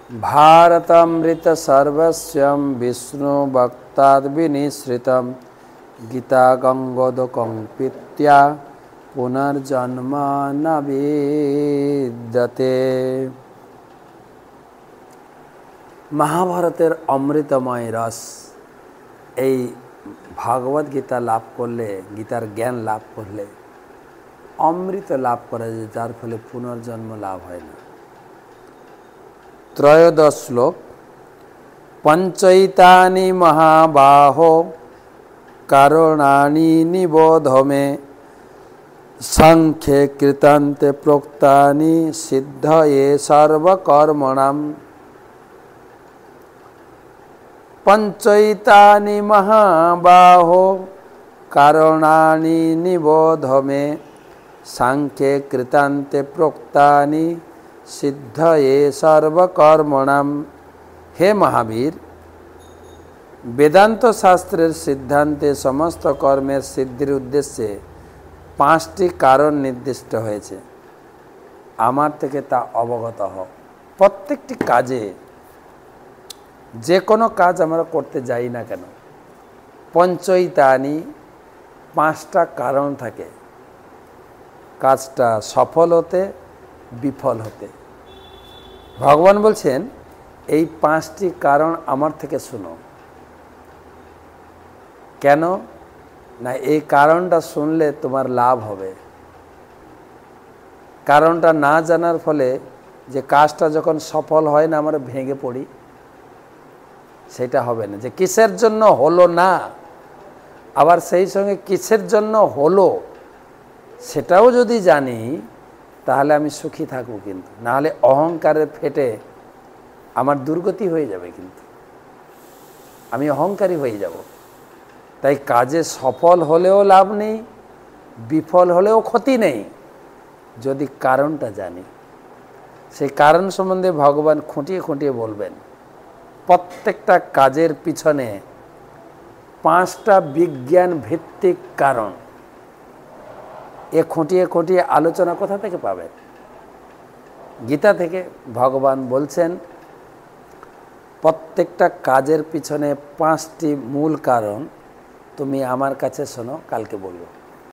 भारतमृत सर्वस्वं विष्णु भक्ताद् विनिश्रितं गीता गंगोदकं पीत्या पुनर्जन्म न विद्यते। महाभारतेर अमृतमय रस এই ভাগবত গীতা লাভ করলে, গীতার জ্ঞান লাভ করলে অমৃত লাভ করা যায়, যার ফলে পুনর্জন্ম লাভ হয় না। ত্রয়োদশ শ্লোক। পঞ্চৈতানি মহাবাহো কারণানি নিবোধ মে সাংখ্যে কৃতান্তে প্रोक्तानि সিদ্ধয়ে সর্বকর্মণাম। পঞ্চৈতানি মহাবাহো কারণানি নিবোধ মে সাংখ্যে কৃতান্তে প্रोक्तानि সিদ্ধয়ে সর্বকর্মণাম। হে মহাবীর, বেদান্ত শাস্ত্রের সিদ্ধান্তে সমস্ত কর্মের সিদ্ধির উদ্দেশ্যে 5টি কারণ নির্দিষ্ট হয়েছে। আমার থেকে তা অবগত হও। প্রত্যেকটি কাজে, যে কোনো কাজ আমরা করতে যাই না কেন, পঞ্চৈতানি 5টা কারণ থাকে কাজটা সফল হতে, বিফল হতে। ভগবান বলছেন এই 5টি কারণ আমার থেকে শুনো। কেন না, এই কারণটা শুনলে তোমার লাভ হবে। কারণটা না জানার ফলে যে কাজটা যখন সফল হয় না আমরা ভেঙে পড়ি, সেটা হবে না। যে কিসের জন্য হলো না, আবার সেই সঙ্গে কিসের জন্য হলো সেটাও যদি জানি, তাহলে আমি সুখী থাকব। কিন্তু নাহলে অহংকারের ফেটে আমার দুর্গতি হয়ে যাবে, কিন্তু আমি অহংকারী হয়ে যাব। তাই কাজে সফল হলেও লাভ নেই, বিফল হলেও ক্ষতি নেই, যদি কারণটা জানি। সেই কারণ সম্বন্ধে ভগবান খুঁটিয়ে খুঁটিয়ে বলবেন। প্রত্যেকটা কাজের পিছনে 5টা বিজ্ঞান ভিত্তিক কারণ। এ খুঁটিয়ে খুঁটিয়ে আলোচনা কোথা থেকে পাবেন? গীতা থেকে। ভগবান বলছেন প্রত্যেকটা কাজের পিছনে 5টি মূল কারণ। তুমি আমার কাছে শোনো, কালকে বলবো।